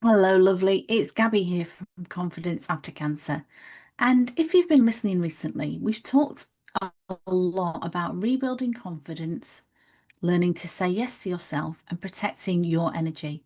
Hello, lovely. It's Gabby here from Confidence After Cancer. And if you've been listening recently, we've talked a lot about rebuilding confidence, learning to say yes to yourself, and protecting your energy.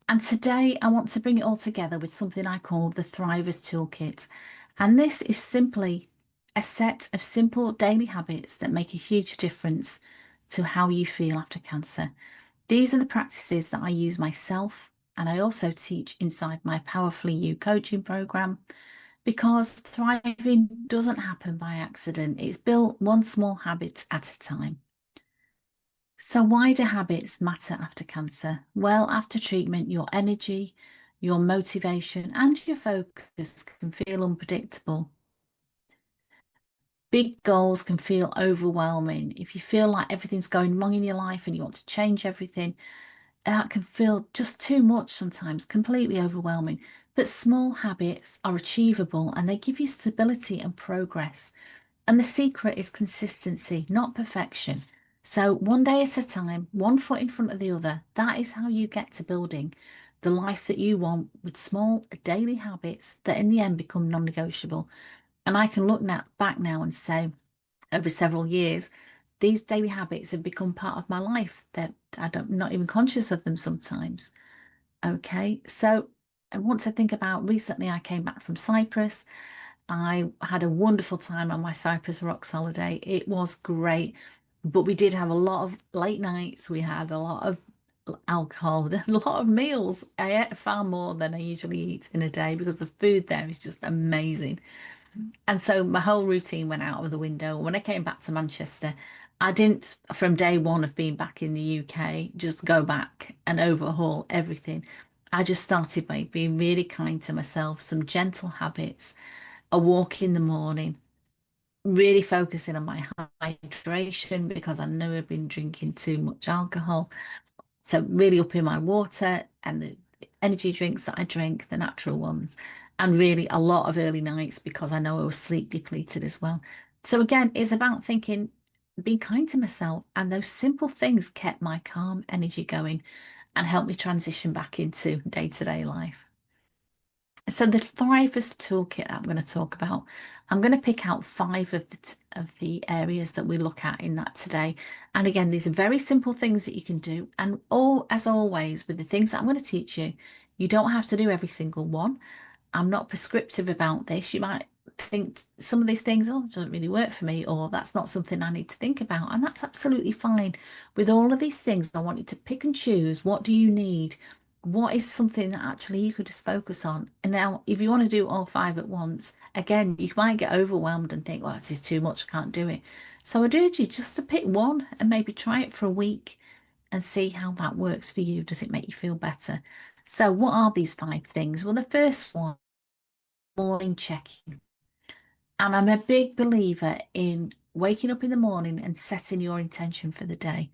And today I want to bring it all together with something I call the Thrivers Toolkit. And this is simply a set of simple daily habits that make a huge difference to how you feel after cancer. These are the practices that I use myself, and I also teach inside my Powerfully You coaching program because thriving doesn't happen by accident. It's built one small habit at a time. So, why do habits matter after cancer? Well, after treatment, your energy, your motivation, and your focus can feel unpredictable. Big goals can feel overwhelming. If you feel like everything's going wrong in your life and you want to change everything, that can feel just too much sometimes, completely overwhelming. But small habits are achievable and they give you stability and progress. And the secret is consistency, not perfection. So, one day at a time, one foot in front of the other, that is how you get to building the life that you want with small daily habits that in the end become non negotiable. And I can look back now and say, over several years, these daily habits have become part of my life that I'm not even conscious of them sometimes. Okay, so I want to think about recently I came back from Cyprus. I had a wonderful time on my Cyprus Rocks holiday. It was great, but we did have a lot of late nights. We had a lot of alcohol, a lot of meals. I ate far more than I usually eat in a day because the food there is just amazing. And so my whole routine went out of the window. When I came back to Manchester, I didn't, from day one of being back in the UK, just go back and overhaul everything. I just started by being really kind to myself, some gentle habits, a walk in the morning, really focusing on my hydration because I know I've been drinking too much alcohol. So really upping my water and the energy drinks that I drink, the natural ones, and really a lot of early nights because I know I was sleep depleted as well. So again, it's about thinking, being kind to myself, and those simple things kept my calm energy going and helped me transition back into day-to-day life. So the Thrivers toolkit that I'm going to talk about, I'm going to pick out five of the areas that we look at in that today. And again, these are very simple things that you can do. And all as always, with the things that I'm going to teach you, you don't have to do every single one. I'm not prescriptive about this. You might think some of these things, oh, doesn't really work for me, or that's not something I need to think about. And that's absolutely fine. With all of these things, I want you to pick and choose what do you need? What is something that actually you could just focus on? And now, if you want to do all five at once, again, you might get overwhelmed and think, well, this is too much, I can't do it. So I'd urge you just to pick one and maybe try it for a week and see how that works for you. Does it make you feel better? So, what are these five things? Well, the first one, morning check-in. And I'm a big believer in waking up in the morning and setting your intention for the day.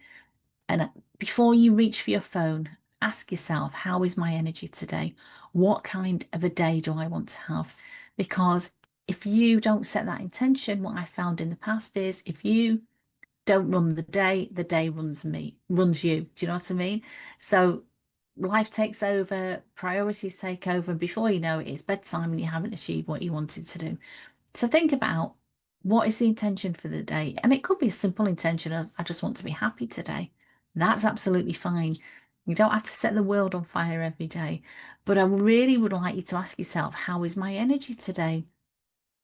And before you reach for your phone, ask yourself, how is my energy today? What kind of a day do I want to have? Because if you don't set that intention, what I found in the past is if you don't run the day runs you. Do you know what I mean? So life takes over, priorities take over, and before you know it, it's bedtime and you haven't achieved what you wanted to do. So think about what is the intention for the day. And it could be a simple intention of, I just want to be happy today. That's absolutely fine. You don't have to set the world on fire every day. But I really would like you to ask yourself, how is my energy today?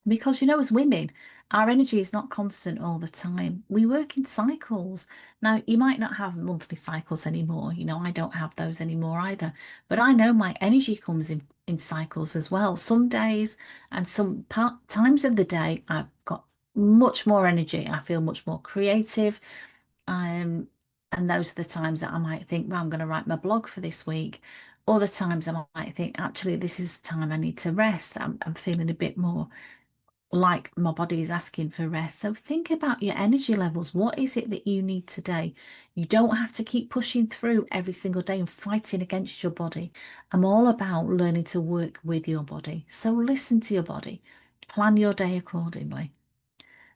Because, as women, our energy is not constant all the time. We work in cycles. Now, you might not have monthly cycles anymore. I don't have those anymore either. But I know my energy comes in cycles as well. Some days and some times of the day, I've got much more energy. I feel much more creative. Um, and those are the times that I might think, well, I'm going to write my blog for this week. Other times I might think, actually, this is time I need to rest. I'm feeling a bit more like my body is asking for rest. So think about your energy levels. What is it that you need today? You don't have to keep pushing through every single day and fighting against your body. I'm all about learning to work with your body. So listen to your body, plan your day accordingly.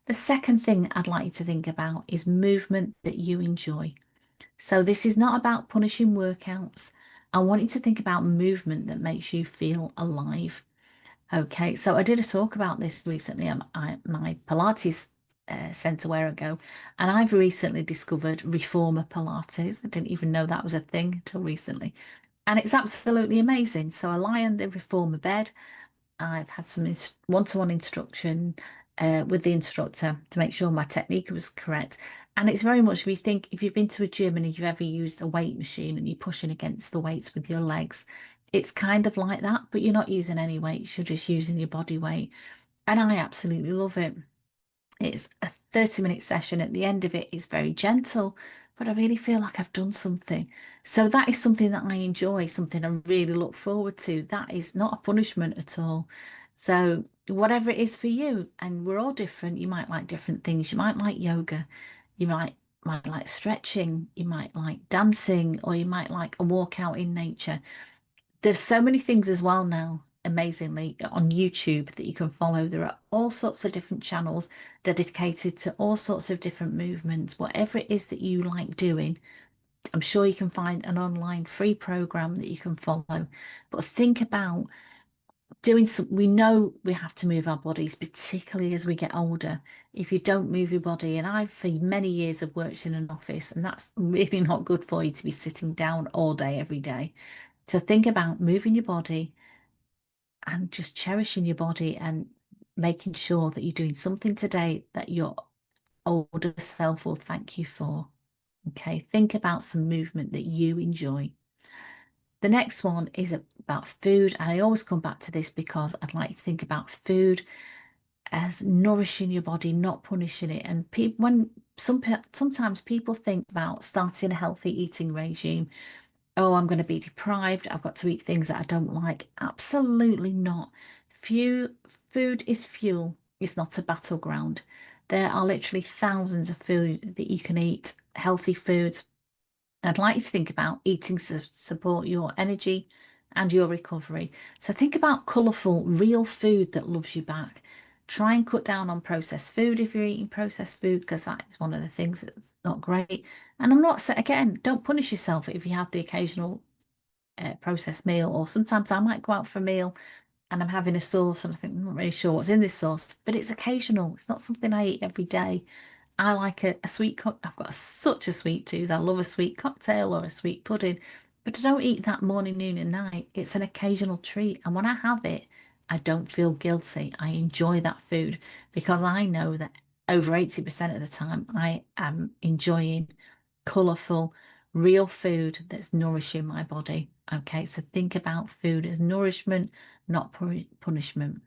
The second thing I'd like you to think about is movement that you enjoy. So this is not about punishing workouts. I want you to think about movement that makes you feel alive. Okay, so I did a talk about this recently at my Pilates center where I go, and I've recently discovered Reformer Pilates. I didn't even know that was a thing until recently, and it's absolutely amazing. So I lie on the Reformer bed. I've had some one-to-one instruction with the instructor to make sure my technique was correct. And it's very much, if you think, if you've been to a gym and you've ever used a weight machine and you're pushing against the weights with your legs, it's kind of like that, but you're not using any weights, you're just using your body weight. And I absolutely love it. It's a 30-minute session. At the end of it, it's very gentle, but I really feel like I've done something. So that is something that I enjoy, something I really look forward to. That is not a punishment at all. So whatever it is for you, and we're all different. You might like different things. You might like yoga. You might like stretching. You might like dancing, or you might like a walk out in nature. There's so many things as well now, amazingly, on YouTube that you can follow. There are all sorts of different channels dedicated to all sorts of different movements. Whatever it is that you like doing, I'm sure you can find an online free program that you can follow. But think about doing some, we know we have to move our bodies, particularly as we get older. If you don't move your body, and I've for many years have worked in an office, and that's really not good for you to be sitting down all day, every day. So think about moving your body and just cherishing your body and making sure that you're doing something today that your older self will thank you for. Okay, think about some movement that you enjoy. The next one is about food, and I always come back to this because I'd like to think about food as nourishing your body, not punishing it. And people, when sometimes people think about starting a healthy eating regime, oh, I'm going to be deprived. I've got to eat things that I don't like. Absolutely not. Food is fuel. It's not a battleground. There are literally thousands of food that you can eat, healthy foods. I'd like you to think about eating to support your energy and your recovery. So think about colourful, real food that loves you back. Try and cut down on processed food if you're eating processed food, because that is one of the things that's not great. And I'm not saying, again, don't punish yourself if you have the occasional processed meal, or sometimes I might go out for a meal and I'm having a sauce and I think I'm not really sure what's in this sauce, but it's occasional. It's not something I eat every day. I like a sweet I've got such a sweet tooth. I love a sweet cocktail or a sweet pudding, but I don't eat that morning, noon, and night. It's an occasional treat. And when I have it, I don't feel guilty. I enjoy that food because I know that over 80% of the time I am enjoying colourful, real food that's nourishing my body. Okay, so think about food as nourishment, not punishment.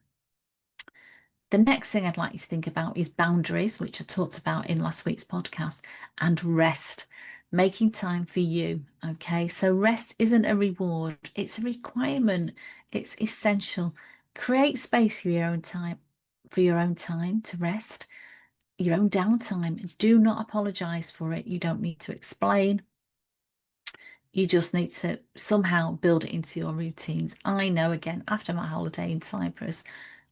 The next thing I'd like you to think about is boundaries, which I talked about in last week's podcast, and rest, making time for you. Okay, so rest isn't a reward, it's a requirement, it's essential. Create space for your own time to rest, your own downtime. Do not apologize for it. You don't need to explain. You just need to somehow build it into your routines. I know, again, after my holiday in Cyprus,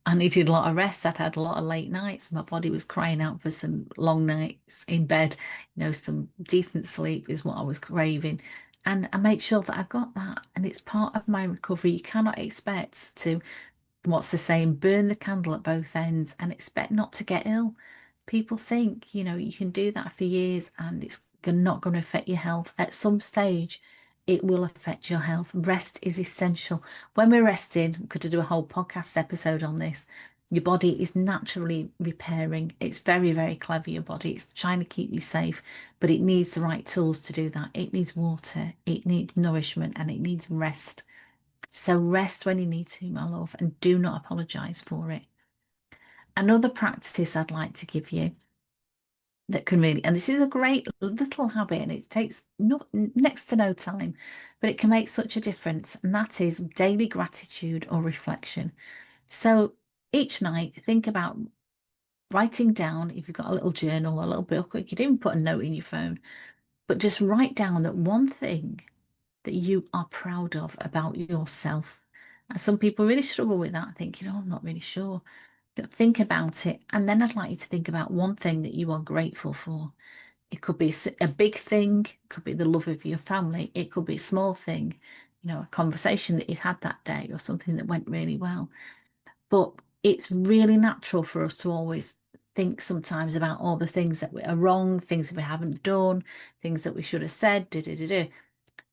I needed a lot of rest. I'd had a lot of late nights. My body was crying out for some long nights in bed. Some decent sleep is what I was craving. And I made sure that I got that. And it's part of my recovery. You cannot expect to, what's the saying, burn the candle at both ends and expect not to get ill. People think, you can do that for years and it's not going to affect your health. At some stage, it will affect your health. Rest is essential. When we're resting, we could do a whole podcast episode on this. Your body is naturally repairing. It's very, very clever, your body. It's trying to keep you safe, but it needs the right tools to do that. It needs water, it needs nourishment, and it needs rest. So rest when you need to, my love, and do not apologize for it. Another practice I'd like to give you that can really, and this is a great little habit and it takes next to no time, but it can make such a difference, and that is daily gratitude or reflection. So each night, think about writing down, if you've got a little journal, a little book, or you could even put a note in your phone, but just write down that one thing that you are proud of about yourself. And some people really struggle with that, thinking, oh, I'm not really sure. But think about it. And then I'd like you to think about one thing that you are grateful for. It could be a big thing, it could be the love of your family, it could be a small thing. a conversation that you've had that day or something that went really well. But it's really natural for us to always think sometimes about all the things that are wrong, things that we haven't done, things that we should have said, da, da, da, da.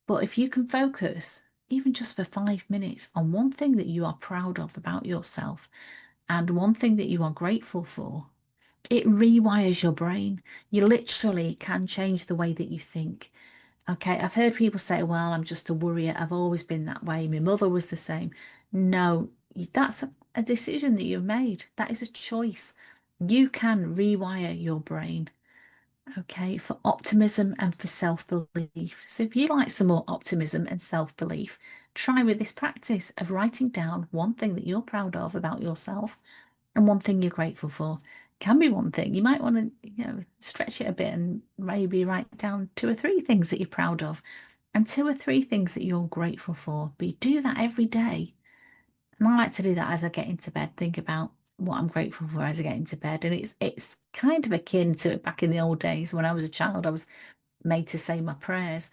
But if you can focus, even just for 5 minutes, on one thing that you are proud of about yourself and one thing that you are grateful for, it rewires your brain. You literally can change the way that you think. Okay, I've heard people say, well, I'm just a worrier. I've always been that way. My mother was the same. No, that's a decision that you've made. That is a choice. You can rewire your brain, okay, for optimism and for self-belief. So if you like some more optimism and self-belief, try with this practice of writing down one thing that you're proud of about yourself and one thing you're grateful for. Can be one thing. You might want to, stretch it a bit and maybe write down two or three things that you're proud of and two or three things that you're grateful for. But you do that every day. And I like to do that as I get into bed, think about what I'm grateful for as I get into bed. And it's kind of akin to back in the old days when I was a child, I was made to say my prayers.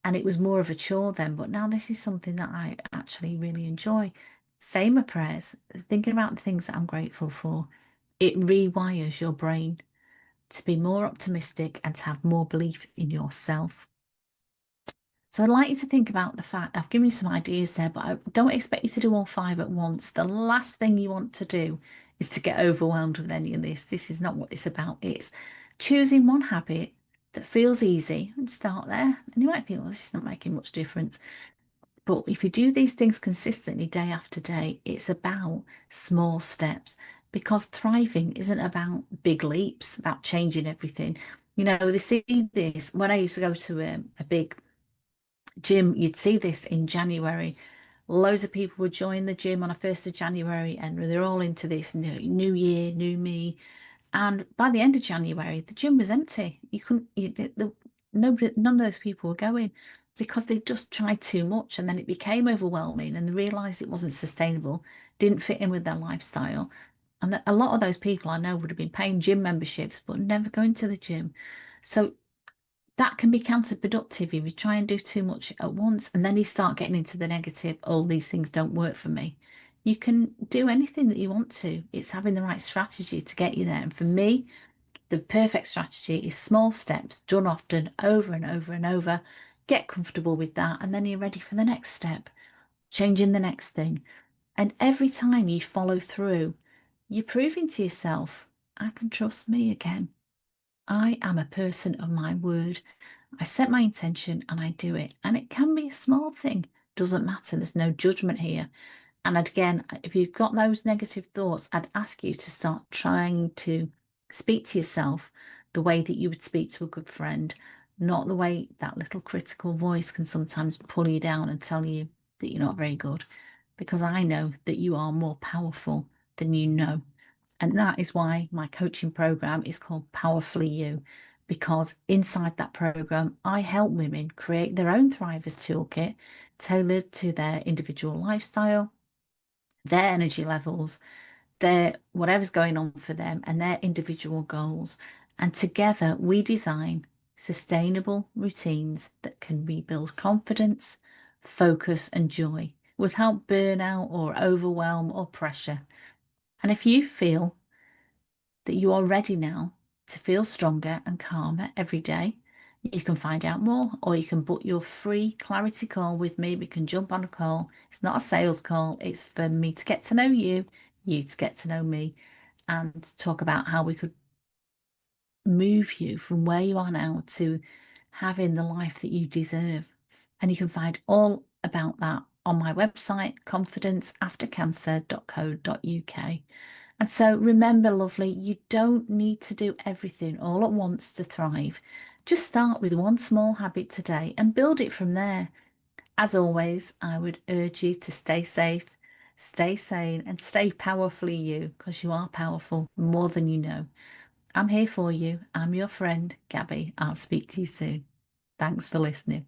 And it was more of a chore then, but now this is something that I actually really enjoy. Say my prayers, thinking about the things that I'm grateful for. It rewires your brain to be more optimistic and to have more belief in yourself. So I'd like you to think about the fact I've given you some ideas there, but I don't expect you to do all five at once. The last thing you want to do is to get overwhelmed with any of this. This is not what it's about. It's choosing one habit that feels easy and start there. And you might think, well, this is not making much difference. But if you do these things consistently day after day, it's about small steps because thriving isn't about big leaps, about changing everything. They see this when I used to go to a big gym, you'd see this in January. Loads of people would join the gym on a 1st of January and they're all into this new year, new me. And by the end of January, the gym was empty. You couldn't, nobody, none of those people were going because they just tried too much and then it became overwhelming and they realized it wasn't sustainable, didn't fit in with their lifestyle. And that a lot of those people I know would have been paying gym memberships but never going to the gym. So that can be counterproductive if you try and do too much at once and then you start getting into the negative, oh, these things don't work for me. You can do anything that you want to. It's having the right strategy to get you there. And for me, the perfect strategy is small steps done often over and over and over. Get comfortable with that. And then you're ready for the next step, changing the next thing. And every time you follow through, you're proving to yourself, I can trust me again. I am a person of my word. I set my intention and I do it. And it can be a small thing, doesn't matter. There's no judgment here. And again, if you've got those negative thoughts, I'd ask you to start trying to speak to yourself the way that you would speak to a good friend, not the way that little critical voice can sometimes pull you down and tell you that you're not very good. Because I know that you are more powerful than you know. And that is why my coaching program is called Powerfully You, because inside that program, I help women create their own Thrivers Toolkit tailored to their individual lifestyle, their energy levels, their whatever's going on for them, and their individual goals. And together, we design sustainable routines that can rebuild confidence, focus, and joy without burnout or overwhelm or pressure. And if you feel that you are ready now to feel stronger and calmer every day, you can find out more or you can book your free clarity call with me. We can jump on a call. It's not a sales call, it's for me to get to know you, you to get to know me, and talk about how we could move you from where you are now to having the life that you deserve. And you can find all about that on my website, confidenceaftercancer.co.uk. And so remember, lovely, you don't need to do everything all at once to thrive. Just start with one small habit today and build it from there. As always, I would urge you to stay safe, stay sane, and stay powerfully you, because you are powerful more than you know. I'm here for you. I'm your friend, Gabby. I'll speak to you soon. Thanks for listening.